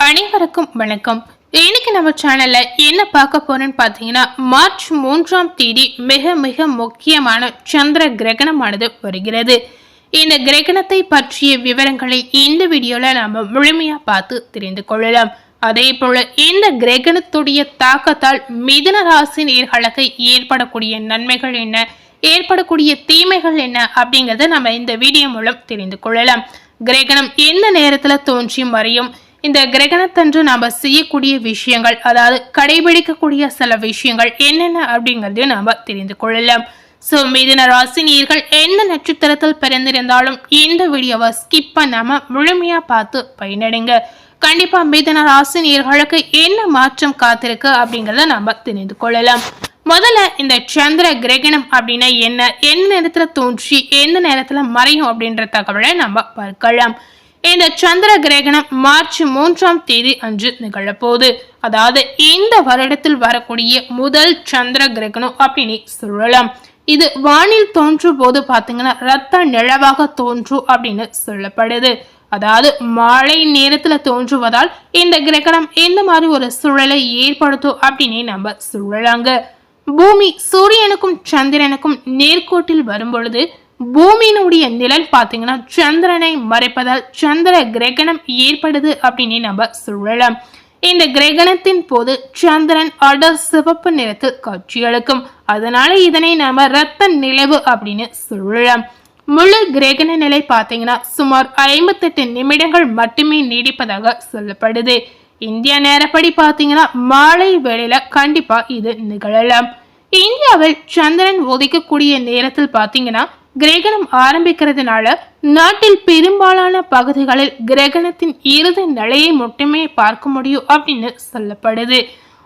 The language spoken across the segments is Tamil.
அனைவருக்கும் வணக்கம். இன்னைக்கு நம்ம சேனல்ல என்ன பார்க்க போறோம்னு பாத்தீங்கன்னா, மார்ச் 3ஆம் தேதி மிக மிக முக்கியமான சந்திர கிரகணமானது வருகிறது. இந்த கிரகணத்தை பற்றிய விவரங்களை இந்த வீடியோல நாம முழுமையா பார்த்து தெரிந்து கொள்ளலாம். அதே போல இந்த கிரகணத்துடைய தாக்கத்தால் மிதுன ராசி நேயர்களுக்கு ஏற்படக்கூடிய நன்மைகள் என்ன, ஏற்படக்கூடிய தீமைகள் என்ன அப்படிங்கறத நம்ம இந்த வீடியோ மூலம் தெரிந்து கொள்ளலாம். கிரகணம் எந்த நேரத்துல தோன்றி மறையும், இந்த கிரகணத்தன்று நாம செய்யக்கூடிய விஷயங்கள், அதாவது கடைபிடிக்கக்கூடிய சில விஷயங்கள் என்னென்ன அப்படிங்கறதையும் நாம தெரிந்து கொள்ளலாம். சோ மிதுன ராசி நேயர்கள் எந்த நட்சத்திரத்தில் பிறந்திருந்தாலும் இந்த வீடியோவை ஸ்கிப் பண்ணாம முழுமையா பார்த்து பயனடைங்க. கண்டிப்பா மிதுன ராசி நேயர்களுக்கு என்ன மாற்றம் காத்திருக்கு அப்படிங்கறத நாம தெரிந்து கொள்ளலாம். முதல்ல இந்த சந்திர கிரகணம் அப்படின்னா என்ன, எந்த நேரத்துல தோன்றி எந்த நேரத்துல மறையும் அப்படின்ற தகவலை நம்ம பார்க்கலாம். இந்த சந்திர கிரகணம் மார்ச் 3ஆம் தேதி அன்று நிகழப்போகுது. அதாவது இந்த வருடத்தில் வரக்கூடிய முதல் சந்திர கிரகணம் அப்படின்னு சொல்லலாம். இது வானில் தோன்றும் போது பாத்தீங்கன்னா ரத்த நிலவாக தோன்றும் அப்படின்னு சொல்லப்படுது. அதாவது மாலை நேரத்துல தோன்றுவதால் இந்த கிரகணம் இந்த மாதிரி ஒரு சூழலை ஏற்படுத்தும் அப்படின்னு நம்ம சொல்லலாங்க. பூமி சூரியனுக்கும் சந்திரனுக்கும் நேர்கோட்டில் வரும் பொழுது பூமியினுடைய நிழல் பாத்தீங்கன்னா சந்திரனை மறைப்பதால் சந்திர கிரகணம் ஏற்படுது அப்படின்னு நம்ம சொல்லலாம். இந்த கிரகணத்தின் போது சந்திரன் அடர் சிவப்பு நிறத்தில் காட்சியளிக்கும். அதனால இதனை நாம ரத்த நிலவு அப்படின்னு சொல்லலாம். முழு கிரகண நிலை பாத்தீங்கன்னா சுமார் 58 நிமிடங்கள் மட்டுமே நீடிப்பதாக சொல்லப்படுது. இந்திய நேரப்படி பாத்தீங்கன்னா மாலை வேளையில கண்டிப்பா இது நிகழலாம். இந்தியாவில் சந்திரன் உதிக்கக்கூடிய நேரத்தில் பாத்தீங்கன்னா கிரகணம் ஆரம்பிக்கிறதுனால நாட்டில் பெரும்பாலான பகுதிகளில் கிரகணத்தின் இறுதி நிலையை மட்டுமே பார்க்க முடியும் அப்படின்னு சொல்லப்படுது.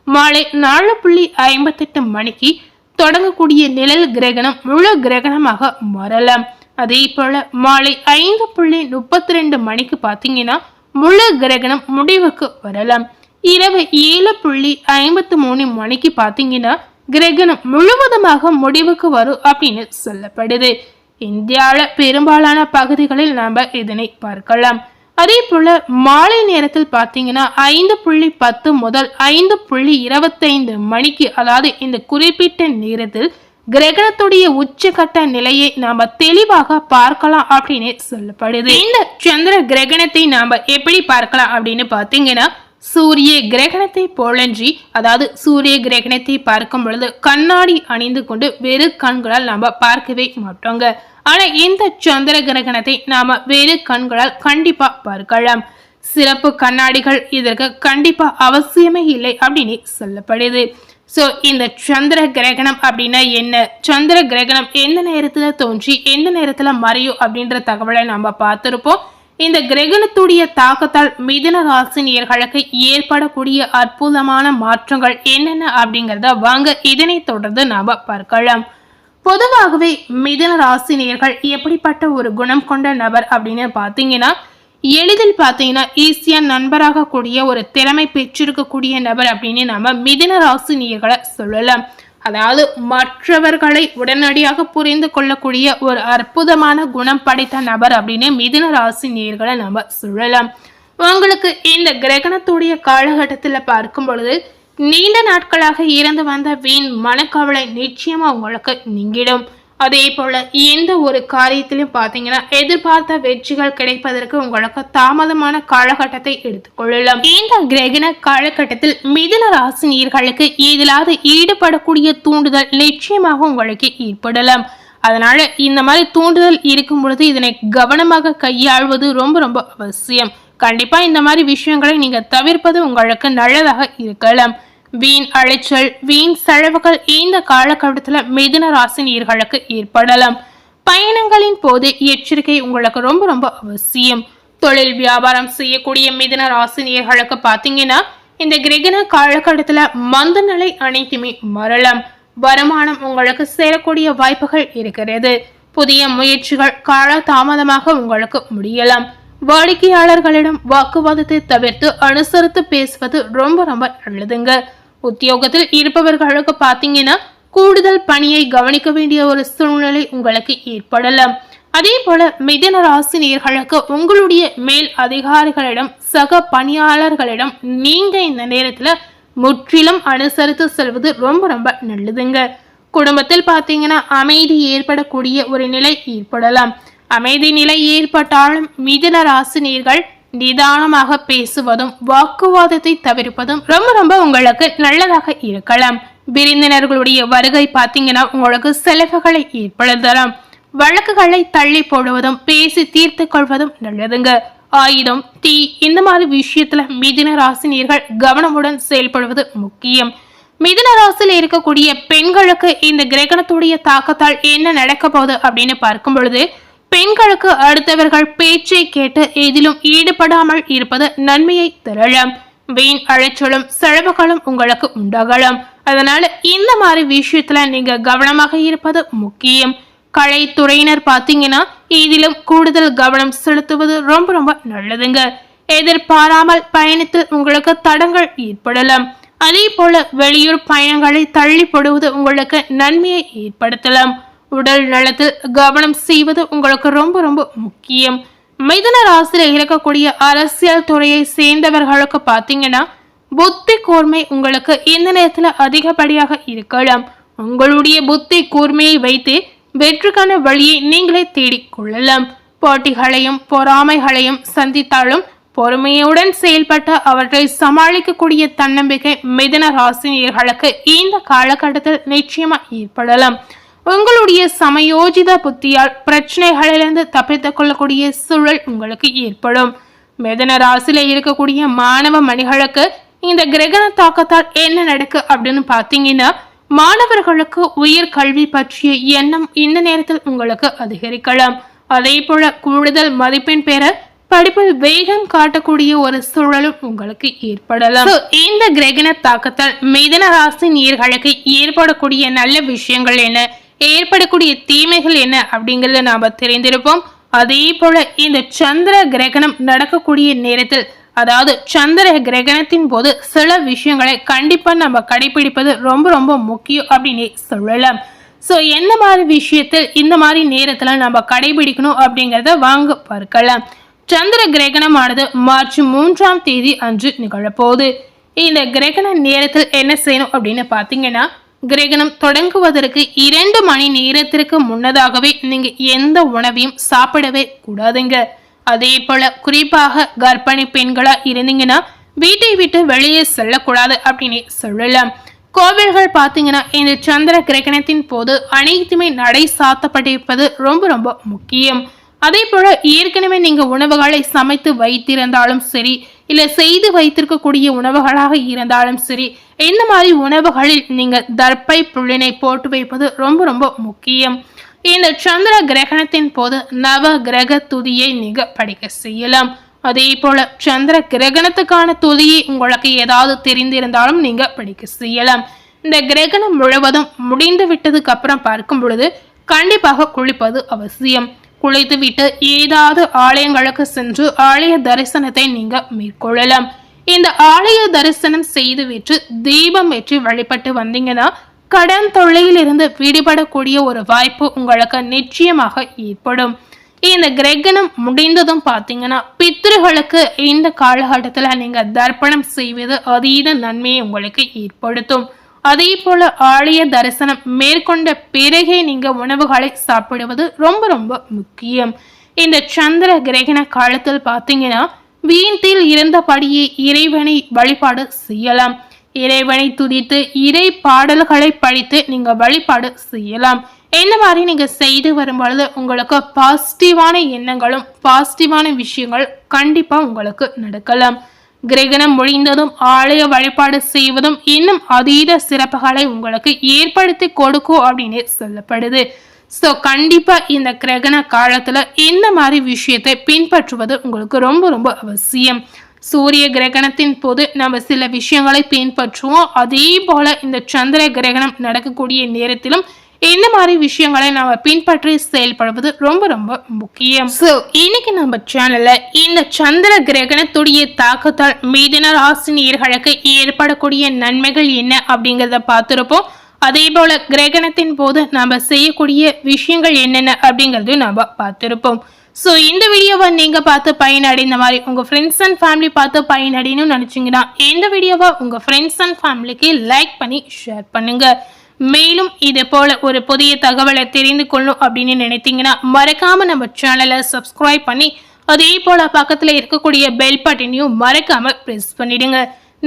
மாலை 4:58 மணிக்கு தொடங்கக்கூடிய நிழல் கிரகணம் முழு கிரகணமாக மாறலாம். அதே போல மாலை 5:32 மணிக்கு பாத்தீங்கன்னா முழு கிரகணம் முடிவுக்கு வரலாம். இரவு 7:53 மணிக்கு பாத்தீங்கன்னா கிரகணம் முழுவதுமாக முடிவுக்கு வரும் அப்படின்னு சொல்லப்படுது. இந்தியாவில பெரும்பாலான பகுதிகளில் நாம இதனை பார்க்கலாம். அதே போல மாலை நேரத்தில் பாத்தீங்கன்னா 5:10 முதல் 5:25 மணிக்கு, அதாவது இந்த குறிப்பிட்ட நேரத்தில் கிரகணத்துடைய உச்சகட்ட நிலையை நாம தெளிவாக பார்க்கலாம் அப்படின்னு சொல்லப்படுது. இந்த சந்திர கிரகணத்தை நாம எப்படி பார்க்கலாம் அப்படின்னு பாத்தீங்கன்னா, சூரிய கிரகணத்தை போலன்றி, அதாவது சூரிய கிரகணத்தை பார்க்கும் பொழுது கண்ணாடி அணிந்து கொண்டு வெறு கண்களால் நாம பார்க்கவே மாட்டோங்க. ஆனா இந்த சந்திர கிரகணத்தை நாம வேறு கண்களால் கண்டிப்பா பார்க்கலாம். சிறப்பு கண்ணாடிகள் இதற்கு கண்டிப்பா அவசியமே இல்லை அப்படின்னு சொல்லப்படுது. சோ இந்த சந்திர கிரகணம் அப்படின்னா என்ன, சந்திர கிரகணம் எந்த நேரத்துல தோன்றி எந்த நேரத்துல மறையும் அப்படின்ற தகவலை நம்ம பார்த்திருப்போம். இந்த கிரகணத்துடைய தாக்கத்தால் மிதுன ராசி நேயர்களுக்கு ஏற்படக்கூடிய அற்புதமான மாற்றங்கள் என்னென்ன அப்படிங்கறத வாங்க இதனை தொடர்ந்து நாம பார்க்கலாம். பொதுவாகவே மிதுன ராசி நேயர்கள் எப்படிப்பட்ட ஒரு குணம் கொண்ட நபர் அப்படின்னு பாத்தீங்கன்னா, எளிதில் பாத்தீங்கன்னா ஈஸியா நண்பராக கூடிய ஒரு திறமை பெற்றிருக்கக்கூடிய நபர் அப்படின்னு நாம மிதுன ராசி நேயர்களை சொல்லலாம். அதாவது மற்றவர்களை உடனடியாக புரிந்து கொள்ளக்கூடிய ஒரு அற்புதமான குணம் படைத்த நபர் அப்படின்னு மிதுன ராசி நேயர்களை நாம சொல்லலாம். உங்களுக்கு இந்த கிரகணத்துடைய காலகட்டத்துல பார்க்கும் பொழுது நீண்ட நாட்களாக இருந்து வந்த வீண் மனக்கவலை நிச்சயமா உங்களுக்கு நீங்கிடும். அதே போல எந்த ஒரு காரியத்திலும் பாத்தீங்கன்னா எதிர்பார்த்த வெற்றிகள் கிடைப்பதற்கு உங்களுக்கு தாமதமான காலகட்டத்தை எடுத்துக்கொள்ளலாம். இந்த கிரகண காலகட்டத்தில் மிதுன ராசி நேயர்களுக்கு எதிலாவது ஈடுபடக்கூடிய தூண்டுதல் நிச்சயமாக உங்களுக்கு ஏற்படலாம். அதனால இந்த மாதிரி தூண்டுதல் இருக்கும் பொழுது இதனை கவனமாக கையாள்வது ரொம்ப ரொம்ப அவசியம். கண்டிப்பா இந்த மாதிரி விஷயங்களை நீங்க தவிர்ப்பது உங்களுக்கு நல்லதாக இருக்கலாம். வீண் அலைச்சல், வீண் செலவுகள் இந்த காலகட்டத்தில் மிதுன ராசி நேயர்களுக்கு ஏற்படலாம். பயணங்களின் போது எச்சரிக்கை உங்களுக்கு ரொம்ப ரொம்ப அவசியம். தொழில் வியாபாரம் செய்யக்கூடிய மிதுன ராசி நேயர்களுக்கு பாத்தீங்கன்னா இந்த கிரகண காலகட்டத்தில் மந்த நிலை அனைத்துமே மாறலாம். வருமானம் உங்களுக்கு சேரக்கூடிய வாய்ப்புகள் இருக்கிறது. புதிய முயற்சிகள் கால தாமதமாக உங்களுக்கு முடியலாம். வாடிக்கையாளர்களிடம் வாக்குவாதத்தை தவிர்த்து அனுசரித்து பேசுவது ரொம்ப ரொம்ப நல்லதுங்க. உத்தியோகத்தில் இருப்பவர்களுக்கு பாத்தீங்கன்னா கூடுதல் பணியை கவனிக்க வேண்டிய ஒரு சூழ்நிலை உங்களுக்கு ஏற்படலாம். அதே போல மிதுன ராசி நேயர்களுக்கு உங்களுடைய மேல் அதிகாரிகளிடம் சக பணியாளர்களிடம் நீங்க இந்த நேரத்துல முற்றிலும் அனுசரித்து செல்வது ரொம்ப ரொம்ப நல்லதுங்க. குடும்பத்தில் பாத்தீங்கன்னா அமைதி ஏற்படக்கூடிய ஒரு நிலை ஏற்படலாம். அமைதி நிலை ஏற்பட்டாலும் மிதுன ராசி நேயர்கள் நிதானமாக பேசுவதும் வாக்குவாதத்தை தவிர்ப்பதும் ரொம்ப ரொம்ப உங்களுக்கு நல்லதாக இருக்கலாம். விருந்தினர்களுடைய வருகை பாத்தீங்கன்னா உங்களுக்கு செலவுகளை ஏற்படுத்தலாம். வழக்குகளை தள்ளி போடுவதும் பேசி தீர்த்து கொள்வதும் நல்லதுங்க. ஆயுதம் தீ இந்த மாதிரி விஷயத்துல மிதுன ராசினியர்கள் கவனமுடன் செயல்படுவது முக்கியம். மிதுன ராசியில் இருக்கக்கூடிய பெண்களுக்கு இந்த கிரகணத்துடைய தாக்கத்தால் என்ன நடக்க போகுது அப்படின்னு பார்க்கும் பொழுது, பெண்களுக்கு அடுத்தவர்கள் பேச்சை கேட்டு எதிலும் ஈடுபடாமல் இருப்பது நன்மையை தரலாம். வீண் அழைச்சலும் செலவுகளும் உங்களுக்கு உண்டாகலாம். அதனால இந்த மாதிரி விஷயத்துல நீங்க கவனமாக இருப்பது முக்கியம். கலைத்துறையினர் பாத்தீங்கன்னா இதிலும் கூடுதல் கவனம் செலுத்துவது ரொம்ப ரொம்ப நல்லதுங்க. எதிர்பாராமல் பயணத்தில் உங்களுக்கு தடங்கள் ஏற்படலாம். அதே போல வெளியூர் பயணங்களை தள்ளி போடுவது உங்களுக்கு நன்மையை ஏற்படுத்தலாம். உடல் நலத்தில் கவனம் செய்வது உங்களுக்கு ரொம்ப ரொம்ப முக்கியம். மிதுன ராசியில இருக்கக்கூடிய அரசியல் துறையை சேர்ந்தவர்களுக்கு பாத்தீங்கன்னா புத்தி கூர்மை உங்களுக்கு இந்த நேரத்துல அதிகப்படியாக இருக்கலாம். உங்களுடைய புத்தி கூர்மையை வைத்து வெற்றிக்கான வழியை நீங்களே தேடிக்கொள்ளலாம். போட்டிகளையும் பொறாமைகளையும் சந்தித்தாலும் பொறுமையுடன் செயல்பட்ட அவற்றை சமாளிக்கக்கூடிய தன்னம்பிக்கை மிதுன ராசினியர்களுக்கு இந்த காலகட்டத்தில் நிச்சயமா ஏற்படலாம். உங்களுடைய சமயோஜித புத்தியால் பிரச்சனைகளிலிருந்து தப்பித்துக் கொள்ளக்கூடிய சூழல் உங்களுக்கு ஏற்படும். மிதுன ராசியில இருக்கக்கூடிய மாணவ மணிகளுக்கு இந்த கிரகண தாக்கத்தால் என்ன நடக்கு அப்படின்னு பாத்தீங்கன்னா, மாணவர்களுக்கு உயர் கல்வி பற்றிய எண்ணம் இந்த நேரத்தில் உங்களுக்கு அதிகரிக்கலாம். அதே போல கூடுதல் மதிப்பெண் பெற படிப்பில் வேகம் காட்டக்கூடிய ஒரு சூழலும் உங்களுக்கு ஏற்படலாம். இந்த கிரகண தாக்கத்தால் மிதுன ராசி நேயர்களுக்கு ஏற்படக்கூடிய நல்ல விஷயங்கள் என்ன, ஏற்படக்கூடிய தீமைகள் என்ன அப்படிங்கறத நாம தெரிந்திருப்போம். அதே போல இந்த சந்திர கிரகணம் நடக்கக்கூடிய நேரத்தில், அதாவது சந்திர கிரகணத்தின் போது சில விஷயங்களை கண்டிப்பா நம்ம கடைபிடிப்பது ரொம்ப ரொம்ப முக்கியம் அப்படின்னு சொல்லலாம். சோ என்ன மாதிரி விஷயத்தில் இந்த மாதிரி நேரத்துல நம்ம கடைபிடிக்கணும் அப்படிங்கறத வாங்க பார்க்கலாம். சந்திர கிரகணமானது மார்ச் 3ஆம் தேதி அன்று நிகழப்போகுது. இந்த கிரகண நேரத்தில் என்ன செய்யணும் அப்படின்னு பாத்தீங்கன்னா, கிரகணம் தொடங்குவதற்கு 2 மணி நேரத்திற்கு முன்னதாகவே நீங்க எந்த உணவையும் சாப்பிடவே கூடாதுங்க. அதே போல குறிப்பாக கர்ப்பிணி பெண்களா இருந்தீங்கன்னா வீட்டை விட்டு வெளியே செல்லக்கூடாது அப்படின்னு சொல்லலாம். கோவில்கள் பாத்தீங்கன்னா இந்த சந்திர கிரகணத்தின் போது அனைத்துமே நடை சாத்தப்பட்டிருப்பது ரொம்ப ரொம்ப முக்கியம். அதே போல ஏற்கனவே நீங்க உணவுகளை சமைத்து வைத்திருந்தாலும் சரி, இல்ல செய்து வைத்திருக்கக்கூடிய உணவுகளாக இருந்தாலும் சரி, இந்த மாதிரி உணவுகளில் நீங்க தர்ப்பை புள்ளினை போட்டு வைப்பது ரொம்ப ரொம்ப முக்கியம். இந்த சந்திர கிரகணத்தின் போது நவ கிரக துதியை நீங்க படிக்க செய்யலாம். அதே போல சந்திர கிரகணத்துக்கான துதியை உங்களுக்கு ஏதாவது தெரிந்திருந்தாலும் நீங்க படிக்க செய்யலாம். இந்த கிரகணம் முழுவதும் முடிந்து விட்டதுக்கு அப்புறம் பார்க்கும் பொழுது கண்டிப்பாக குளிப்பது அவசியம். குளித்து விட்டு ஏதாவது ஆலயங்களுக்கு சென்று ஆலய தரிசனத்தை நீங்க மேற்கொள்ளலாம். இந்த ஆலய தரிசனம் செய்துவிட்டு தீபம் ஏற்றி வழிபட்டு வந்தீங்கன்னா கடன் தொல்லையிலிருந்து விடுபடக்கூடிய ஒரு வாய்ப்பு உங்களுக்கு நிச்சயமாக ஏற்படும். இந்த கிரகணம் முடிந்ததும் பாத்தீங்கன்னா பித்ருகளுக்கு இந்த காலகட்டத்துல நீங்க தர்ப்பணம் செய்வது அதீத நன்மையை உங்களுக்கு ஏற்படுத்தும். அதே போல ஆலய தரிசனம் மேற்கொண்ட பிறகே நீங்க உணவுகளை சாப்பிடுவது ரொம்ப ரொம்ப முக்கியம். இந்த சந்திர கிரகண காலத்தில் பாத்தீங்கன்னா வீட்டில் இருந்தபடியே இறைவனை வழிபாடு செய்யலாம். இறைவனை துதித்து இறை பாடல்களை படித்து நீங்க வழிபாடு செய்யலாம். இந்த மாதிரி நீங்க செய்து வரும்பொழுது உங்களுக்கு பாசிட்டிவான எண்ணங்களும் பாசிட்டிவான விஷயங்கள் கண்டிப்பா உங்களுக்கு நடக்கலாம். கிரகணம் முடிந்ததும் ஆலய வழிபாடு செய்வதும் இன்னும் அதீத சிறப்புகளை உங்களுக்கு ஏற்படுத்தி கொடுக்கும் அப்படின்னு சொல்லப்படுது. ஸோ கண்டிப்பா இந்த கிரகண காலத்துல இந்த மாதிரி விஷயத்தை பின்பற்றுவது உங்களுக்கு ரொம்ப ரொம்ப அவசியம். சூரிய கிரகணத்தின் போது நம்ம சில விஷயங்களை பின்பற்றுவோம். அதே போல இந்த சந்திர கிரகணம் நடக்கக்கூடிய நேரத்திலும் இந்த மாதிரி விஷயங்களை நம்ம பின்பற்றி செயல்படுவது ரொம்ப ரொம்ப முக்கியம். சோ இன்னைக்கு நம்ம சேனல்ல இந்த சந்திர கிரகணத்துடைய தாக்கத்தால் மிதுன ராசி நேயர்களுக்கு ஏற்படக்கூடிய நன்மைகள் என்ன அப்படிங்கறத பார்த்திருப்போம். அதே போல கிரகணத்தின் போது நாம செய்யக்கூடிய விஷயங்கள் என்னென்ன அப்படிங்கறது நாம பார்த்திருப்போம். ஸோ இந்த வீடியோவை நீங்க பார்த்து பயனடைந்த மாதிரி உங்க ஃப்ரெண்ட்ஸ் அண்ட் ஃபேமிலி பார்த்து பயனடையணும்னு நினைச்சீங்கன்னா இந்த வீடியோவை உங்க ஃப்ரெண்ட்ஸ் அண்ட் ஃபேமிலிக்கு லைக் பண்ணி ஷேர் பண்ணுங்க. மேலும் இதே போல ஒரு புதிய தகவலை தெரிந்து கொள்ளணும் அப்படின்னு நினைத்தீங்கன்னா மறக்காம நம்ம சேனலை சப்ஸ்கிரைப் பண்ணி அதே போல பக்கத்துல இருக்கக்கூடிய பெல் பட்டனையும் மறக்காம பிரஸ் பண்ணிடுங்க.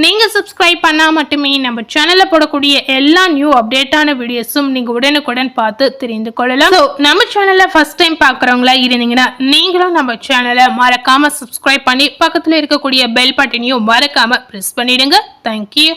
நீங்க சப்ஸ்கிரைப் பண்ணா மட்டுமே நம்ம சேனல்ல போடக்கூடிய எல்லா நியூ அப்டேட்டான வீடியோஸும் நீங்க உடனுக்குடன் பார்த்து தெரிந்து கொள்ளலாம். நம்ம சேனல்ல ஃபர்ஸ்ட் டைம் பாக்குறவங்களா இருந்தீங்கன்னா நீங்களும் நம்ம சேனலை மறக்காம சப்ஸ்கிரைப் பண்ணி பக்கத்துல இருக்கக்கூடிய பெல் பட்டனையும் மறக்காம பிரஸ் பண்ணிடுங்க. தேங்க்யூ.